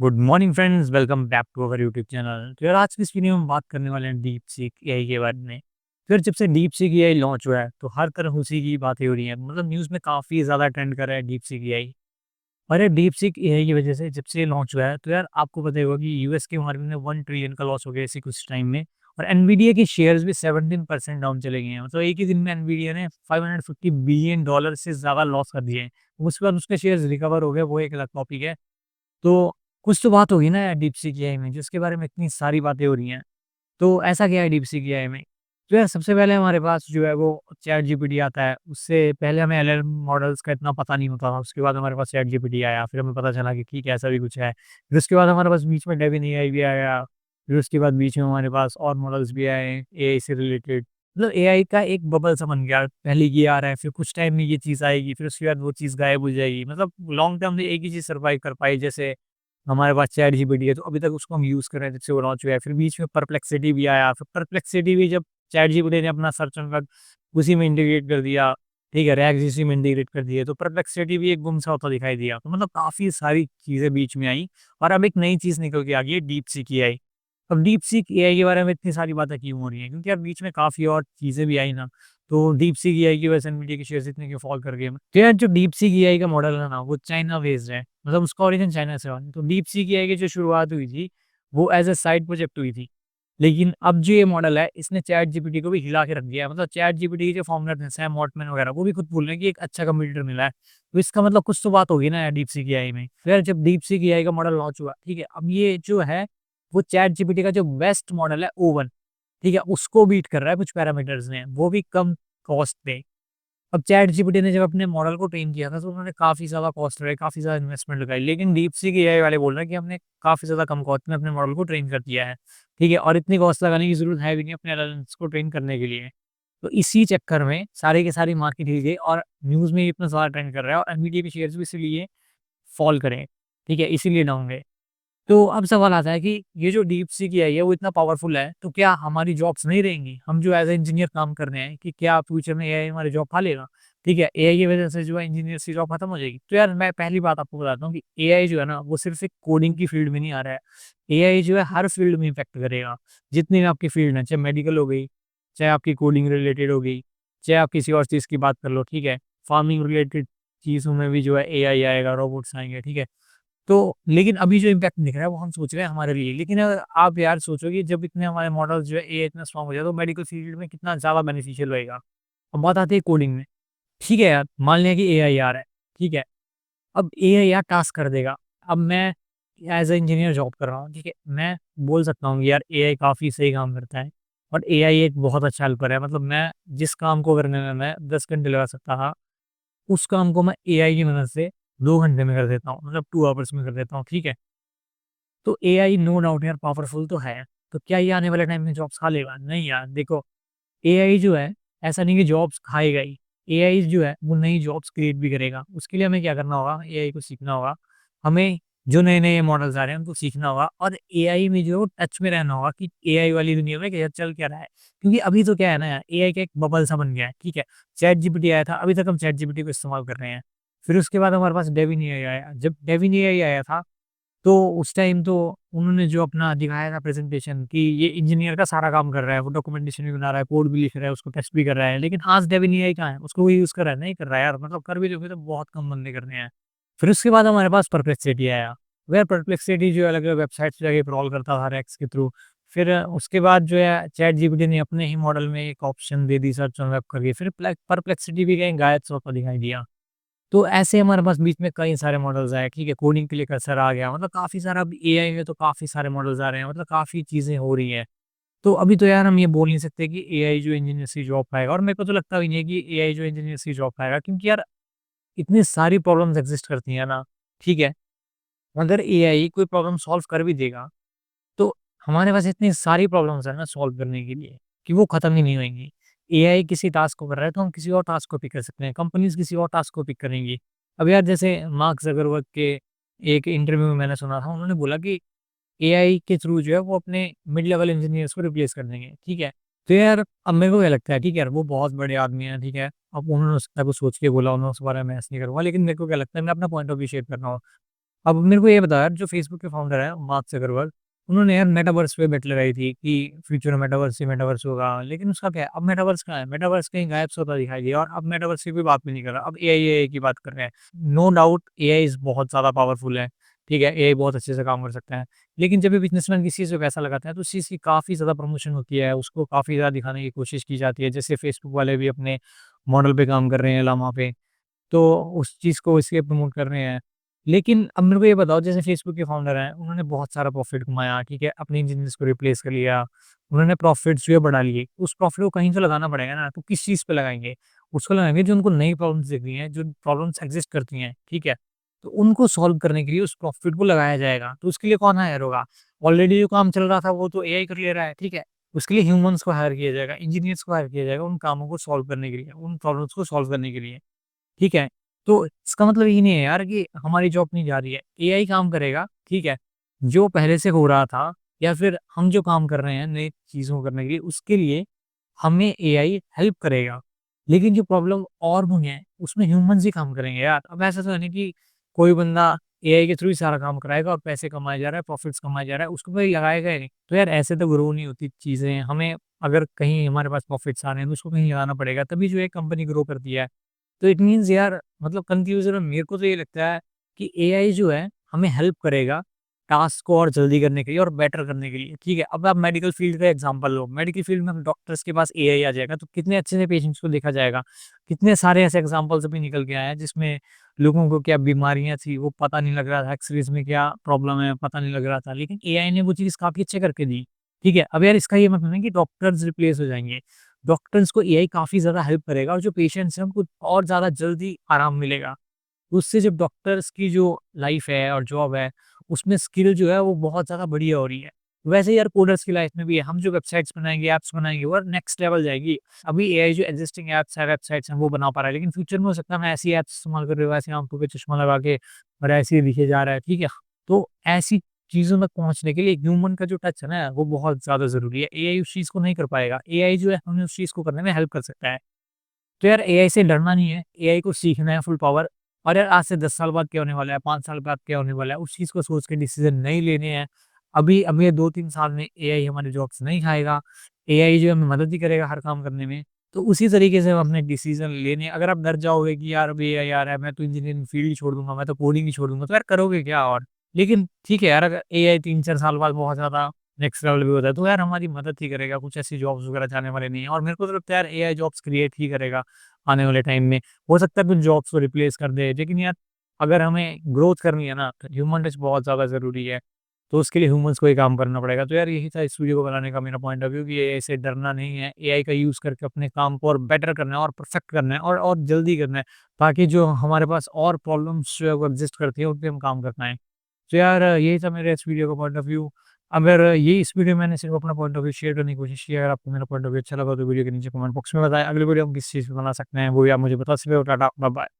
Good morning friends, welcome back to our YouTube channel. तो यार आज की इस वीडियो में हम बात करने वाले हैं डीप सीक एआई के बारे में। फिर जब से डीप सीक एआई लॉन्च हुआ है तो हर तरफ उसी की बातें हो रही हैं। मतलब न्यूज़ में काफ़ी ज़्यादा ट्रेंड कर रहा है डीप सीक एआई। और ये डीप सीक एआई की वजह से जब से ये लॉन्च हुआ है तो यार आपको पता ही होगा कि यूएस के मार्केट में 1 ट्रिलियन का लॉस हो गया इसी कुछ टाइम में। और एनवीडिया की शेयर्स भी 17% डाउन चले गए हैं। मतलब एक ही दिन में एनवीडिया ने 550 बिलियन डॉलर से ज़्यादा लॉस कर दिए हैं। उसके बाद उसके शेयर्स रिकवर हो गए, वो एक अलग टॉपिक है। तो कुछ तो बात होगी ना यार डीपसीक एआई में, जिसके बारे में इतनी सारी बातें हो रही हैं। तो ऐसा क्या है डीपसीक एआई में? तो यार सबसे पहले हमारे पास जो है वो चैट जीपीटी आता है। उससे पहले हमें एलएलएम मॉडल्स का इतना पता नहीं होता था। उसके बाद हमारे पास चैट जीपीटी आया, फिर हमें पता चला कि ठीक है ऐसा भी कुछ है। फिर उसके बाद हमारे पास बीच में डेविन एआई भी आया। फिर उसके बाद बीच में हमारे पास और मॉडल्स भी आए एआई से रिलेटेड। मतलब एआई का एक बबल सा बन गया। पहले ये आ रहा है, फिर कुछ टाइम में ये चीज़ आएगी, फिर उसके बाद वो चीज़ गायब हो जाएगी। मतलब लॉन्ग टर्म में एक ही चीज़ सर्वाइव कर पाई। जैसे हमारे पास चैट जीपीटी है तो अभी तक उसको हम यूज़ कर रहे हैं जब से वो लॉन्च हुआ है। फिर बीच में परप्लेक्सिटी भी आया, फिर परप्लेक्सिटी भी जब चैट जीपीटी ने अपना सर्च एंड उसी में इंटीग्रेट कर दिया, ठीक है, रैग्स इसी में इंटीग्रेट कर दिए, तो परप्लेक्सिटी भी एक गुम सा होता दिखाई दिया। तो मतलब काफ़ी सारी चीज़ें बीच में आई और अब एक नई चीज़ निकल के आ गई है डीप सीक एआई। अब डीप सीक एआई के बारे में इतनी सारी बातें क्यों हो रही हैं? क्योंकि यार बीच में काफ़ी और चीज़ें भी आई ना, तो डीप सीक एआई की वजह से एनवीडिया के शेयर्स इतने क्यों फॉल कर गए? तो यार जो डीप सीक एआई का मॉडल है ना, वो चाइना बेस्ड है। मतलब उसका ओरिजिन चाइना से हुआ है। तो डीप सीक एआई की जो शुरुआत हुई थी, वो एज़ अ साइड प्रोजेक्ट हुई थी। लेकिन अब जो ये मॉडल है, इसने चैट जीपीटी को भी हिला के रख दिया है। मतलब चैट जीपीटी के जो फाउंडर थे सैम ऑल्टमैन वगैरह, वो भी खुद बोल रहे हैं कि एक अच्छा कंपटीटर मिला है। तो इसका मतलब कुछ तो बात होगी ना यार डीप सीक एआई में। फिर जब डीप सीक एआई का मॉडल लॉन्च हुआ, ठीक है, अब ये जो है वो चैट जीपीटी का जो बेस्ट मॉडल है ओ1, ठीक है, उसको बीट कर रहा है कुछ पैरामीटर्स में, वो भी कम कॉस्ट पे। अब चैट जीपीटी ने जब अपने मॉडल को ट्रेन किया था तो उन्होंने काफ़ी ज़्यादा कॉस्ट लगाई, काफ़ी ज़्यादा इन्वेस्टमेंट लगाई। लेकिन डीपसीक एआई वाले बोल रहे हैं कि हमने काफ़ी ज़्यादा कम कॉस्ट में अपने मॉडल को ट्रेन कर दिया है, ठीक है, और इतनी कॉस्ट लगाने की ज़रूरत है भी नहीं अपने एलएलएम्स को ट्रेन करने के लिए। तो इसी चक्कर में सारी की सारी मार्केट हिल गई और न्यूज़ में इतना ज़्यादा ट्रेंड कर रहा है और एनवीडिया के शेयर्स भी इसीलिए फॉल करें, ठीक है, इसीलिए डाउन गए। तो अब सवाल आता है कि ये जो डीपसीक एआई है वो इतना पावरफुल है, तो क्या हमारी जॉब्स नहीं रहेंगी? हम जो एज़ अ इंजीनियर काम कर रहे हैं, कि क्या फ्यूचर में एआई हमारी जॉब खा लेगा? ठीक है, एआई की वजह से जो है इंजीनियर्स की जॉब खत्म हो जाएगी। तो यार मैं पहली बात आपको बताता हूँ कि एआई जो है ना, वो सिर्फ़ एक कोडिंग की फील्ड में नहीं आ रहा है। एआई जो है हर फील्ड में इम्पैक्ट करेगा। जितनी भी आपकी फील्ड है, चाहे मेडिकल हो गई, चाहे आपकी कोडिंग रिलेटेड हो गई, चाहे आप किसी और चीज़ की बात कर लो, ठीक है? फार्मिंग रिलेटेड चीज़ों में भी जो है एआई आएगा, रोबोट्स आएँगे, ठीक है? तो लेकिन अभी जो इम्पैक्ट दिख रहा है वो हम सोच रहे हैं हमारे लिए। लेकिन अगर आप यार सोचो कि जब इतने हमारे मॉडल्स जो है एआई इतना स्ट्रॉन्ग हो जाए तो मेडिकल फील्ड में कितना ज़्यादा बेनिफिशियल रहेगा। अब बात आती है कोडिंग में। ठीक है यार, मान लिया कि एआई आ रहा है, ठीक है। अब एआई यार टास्क कर देगा। अब मैं एज़ अ इंजीनियर जॉब कर रहा हूँ, ठीक है। मैं बोल सकता हूँ कि यार एआई काफ़ी सही काम करता है और एआई एक बहुत अच्छा हेल्पर है। मतलब मैं जिस काम को करने में मैं 10 घंटे लगा सकता था, उस काम को मैं एआई की मदद से 2 घंटे में कर देता हूँ। मतलब 2 आवर्स में कर देता हूँ, ठीक है। तो एआई नो डाउट यार पावरफुल तो है। तो क्या ये आने वाले टाइम में जॉब्स खा लेगा? नहीं यार, देखो एआई जो है ऐसा नहीं कि जॉब्स खाएगा ही। एआई जो है वो नई जॉब्स क्रिएट भी करेगा। उसके लिए हमें क्या करना होगा? एआई को सीखना होगा। हमें जो नए-नए मॉडल्स आ रहे हैं उनको सीखना होगा और एआई में जो टच में रहना होगा कि एआई वाली दुनिया में क्या चल क्या रहा है। क्योंकि अभी तो क्या है ना यार, एआई का एक बबल सा बन गया है, ठीक है। चैट जीपीटी आया था, अभी तक हम चैट जीपीटी को इस्तेमाल कर रहे हैं। फिर उसके बाद हमारे पास डेविन एआई आया। जब डेविन एआई आया था तो उस टाइम तो उन्होंने जो अपना दिखाया था प्रेज़ेंटेशन कि ये इंजीनियर का सारा काम कर रहा है, वो डॉक्यूमेंटेशन भी बना रहा है, कोड भी लिख रहा है, उसको टेस्ट भी कर रहा है। लेकिन आज डेव एआई कहाँ है? उसको कोई यूज़ कर रहा है? नहीं कर रहा है यार। मतलब कर भी दोगे तो बहुत कम बंदे कर रहे हैं। फिर उसके बाद हमारे पास परप्लेक्सिटी आया। वेयर परप्लेक्सिटी जो है अलग-अलग वेबसाइट्स पे जाके क्रॉल करता था रैक्स के थ्रू। फिर उसके बाद जो है चैट जीपीटी ने अपने ही मॉडल में एक option they the search on web करके। फिर परप्लेक्सिटी भी कहीं गायब सा होता दिखाई दिया। तो ऐसे हमारे पास बीच में कई सारे मॉडल्स आए, ठीक है, कोडिंग के लिए कर्सर आ गया, मतलब काफ़ी सारा अब एआई में तो काफ़ी सारे मॉडल्स आ रहे हैं, मतलब काफ़ी चीज़ें हो रही हैं। तो अभी तो यार हम ये बोल नहीं सकते कि एआई जो इंजीनियर्स की जॉब खाएगा और मेरे को तो लगता भी नहीं है कि एआई जो इंजीनियर्स की जॉब खाएगा क्योंकि यार इतनी सारी प्रॉब्लम्स एक्सिस्ट करती हैं ना, ठीक है? अगर एआई कोई प्रॉब्लम सॉल्व कर भी देगा, तो हमारे पास इतनी सारी प्रॉब्लम्स हैं ना सॉल्व करने के लिए, कि वो खत्म ही नहीं होएँगी। एआई किसी टास्क को कर रहा है, तो हम किसी और टास्क को पिक कर सकते हैं। कंपनीज़ किसी और टास्क को पिक करेंगी। अब यार जैसे मार्क ज़ुकरबर्ग के एक इंटरव्यू में मैंने सुना था, उन्होंने बोला कि एआई के थ्रू जो है वो अपने मिड लेवल इंजीनियर्स को रिप्लेस कर देंगे, ठीक है? तो यार अब मेरे को क्या लगता है, ठीक है यार, वो बहुत बड़े आदमी हैं, ठीक है? अब उन्होंने हो सकता है कुछ सोच के बोला, उन्होंने उस बारे में मैं ऐसे नहीं करूँगा, लेकिन मेरे को क्या लगता है, मैं अपना पॉइंट ऑफ व्यू शेयर कर रहा हूँ। अब मेरे को ये बता यार, जो फ़ेसबुक के फाउंडर हैं मार्क ज़ुकरबर्ग, उन्होंने यार मेटावर्स पे बेट लगाई थी कि फ्यूचर में मेटावर्स ही मेटावर्स होगा। लेकिन उसका क्या है, अब मेटावर्स कहाँ है? मेटावर्स कहीं गायब से होता दिखाई दिया और अब मेटावर्स की कोई बात भी नहीं कर रहा। अब एआई की बात कर रहे हैं। नो डाउट एआई बहुत ज़्यादा पावरफुल है, ठीक है? एआई बहुत अच्छे से काम कर सकता है। लेकिन जब भी बिज़नेसमैन किसी चीज़ पे पैसा लगाते हैं, तो उस चीज़ की काफ़ी ज़्यादा प्रमोशन होती है, उसको काफ़ी ज़्यादा दिखाने की कोशिश की जाती है। जैसे फ़ेसबुक वाले भी अपने मॉडल पे काम कर रहे हैं, लामा पे। तो उस चीज़ को इसलिए प्रमोट कर रहे हैं। लेकिन अब मेरे को ये बताओ, जैसे फ़ेसबुक के फाउंडर हैं, उन्होंने बहुत सारा प्रॉफ़िट कमाया, ठीक है? अपने इंजीनियर्स को रिप्लेस कर लिया, उन्होंने प्रॉफ़िट्स जो है बढ़ा लिए। उस प्रॉफ़िट को कहीं तो लगाना पड़ेगा ना, तो किस चीज़ पे लगाएँगे? उसको लगाएँगे जो उनको नई प्रॉब्लम्स दिख रही हैं, जो प्रॉब्लम्स एक्ज़िस्ट करती हैं, ठीक है? तो उनको सॉल्व करने के लिए उस प्रॉफ़िट को लगाया जाएगा। तो उसके लिए कौन हायर होगा? ऑलरेडी जो काम चल रहा था वो तो एआई कर ले रहा है, ठीक है? उसके लिए ह्यूमन्स को हायर किया जाएगा, इंजीनियर्स को हायर किया जाएगा उन कामों को सॉल्व करने के लिए, उन प्रॉब्लम्स को सॉल्व करने के लिए। ठीक है? तो इसका मतलब ये नहीं है यार कि हमारी जॉब नहीं जा रही है। एआई काम करेगा, ठीक है? जो पहले से हो रहा था या फिर हम जो काम कर रहे हैं नई चीज़ों को करने के लिए, उसके लिए हमें एआई हेल्प करेगा। लेकिन जो प्रॉब्लम और भी हैं, उसमें ह्यूमन्स ही काम करेंगे यार। अब ऐसा तो है नहीं कि कोई बंदा एआई के थ्रू ही सारा काम कराएगा और पैसे कमाया जा रहा है, प्रॉफिट्स कमाया जा रहा है, उसको कोई लगाएगा ही नहीं। तो यार ऐसे तो ग्रो नहीं होती चीज़ें। हमें अगर कहीं हमारे पास प्रॉफिट्स आ रहे हैं, तो उसको कहीं लगाना पड़ेगा, तभी जो है कंपनी ग्रो करती है। तो इट मीन्स यार, मतलब कंक्लूज़न में मेरे को तो ये लगता है कि एआई जो है हमें हेल्प करेगा टास्क को और जल्दी करने के लिए और बेटर करने के लिए, ठीक है? अब आप मेडिकल फील्ड का एग्ज़ाम्पल लो, मेडिकल फील्ड में हम डॉक्टर्स के पास एआई आ जाएगा तो कितने अच्छे से पेशेंट्स को देखा जाएगा। कितने सारे ऐसे एग्ज़ाम्पल्स अभी निकल के आए हैं जिसमें लोगों को क्या बीमारियाँ थी वो पता नहीं लग रहा था, एक्स-रेज़ में क्या प्रॉब्लम है पता नहीं लग रहा था, लेकिन एआई ने वो चीज़ काफ़ी अच्छे करके दी, ठीक है? अब यार इसका ये मतलब नहीं कि डॉक्टर्स रिप्लेस हो जाएँगे। डॉक्टर्स को एआई काफ़ी ज़्यादा हेल्प करेगा और जो पेशेंट्स हैं उनको और ज़्यादा जल्दी आराम मिलेगा। उससे जब डॉक्टर्स की जो लाइफ़ है और जॉब है, उसमें स्किल जो है वो बहुत ज़्यादा बढ़िया हो रही है। वैसे ही यार कोडर्स की लाइफ़ में भी है, हम जो वेबसाइट्स बनाएँगे, ऐप्स बनाएँगे वो नेक्स्ट लेवल जाएगी। अभी एआई जो एक्जिस्टिंग ऐप्स है, वेबसाइट्स हैं वो बना पा रहा है, लेकिन फ्यूचर में हो सकता है मैं ऐसी ऐप्स इस्तेमाल कर रही हूँ, ऐसी आँखों पे चश्मा लगा के और ऐसे ही दिखे जा रहा है, ठीक है? तो ऐसी चीज़ों तक पहुँचने के लिए ह्यूमन का जो टच है ना, वो बहुत ज़्यादा ज़रूरी है। एआई उस चीज़ को नहीं कर पाएगा। एआई जो है हमें उस चीज़ को करने में हेल्प कर सकता है। तो यार एआई से डरना नहीं है, एआई को सीखना है फुल पावर। और यार आज से 10 साल बाद क्या होने वाला है, 5 साल बाद क्या होने वाला है, उस चीज़ को सोच के डिसीज़न नहीं लेने हैं। अभी अभी ये 2-3 साल में एआई हमारी जॉब्स नहीं खाएगा, एआई जो है हमें मदद ही करेगा हर काम करने में। तो उसी तरीके से हम अपने डिसीज़न लेने, अगर आप डर जाओगे कि यार अभी एआई आ रहा है, मैं तो इंजीनियरिंग फील्ड ही छोड़ दूँगा, मैं तो कोडिंग ही छोड़ दूँगा, तो यार करोगे क्या और? लेकिन ठीक है यार, अगर एआई 3-4 साल बाद बहुत ज़्यादा नेक्स्ट लेवल पे होता है, तो यार हमारी मदद ही करेगा, कुछ ऐसी जॉब्स वगैरह जाने वाले नहीं है और मेरे को तो लगता है यार एआई जॉब्स क्रिएट ही करेगा आने वाले टाइम में। हो सकता है कुछ जॉब्स को रिप्लेस कर दे, लेकिन यार अगर हमें ग्रोथ करनी है ना, तो ह्यूमन टच बहुत ज़्यादा ज़रूरी है। तो उसके लिए ह्यूमन्स को ही काम करना पड़ेगा। तो यार यही था इस वीडियो को बनाने का मेरा पॉइंट ऑफ व्यू कि एआई से डरना नहीं है, एआई का यूज़ करके अपने काम को और बेटर करना है और परफेक्ट करना है और जल्दी करना है, ताकि जो हमारे पास और प्रॉब्लम्स जो है वो एक्ज़िस्ट करती है, उन पे हम काम कर पाएँ। तो यार यही था मेरे इस वीडियो का पॉइंट ऑफ व्यू। अगर ये इस वीडियो में मैंने सिर्फ़ अपना पॉइंट ऑफ व्यू शेयर करने की कोशिश की है, अगर आपको मेरा पॉइंट ऑफ व्यू अच्छा लगा तो वीडियो के नीचे कमेंट बॉक्स में बताएँ। अगली वीडियो हम किस चीज़ पे बना सकते हैं वो भी आप मुझे बता सकते हो। Tata, bye bye.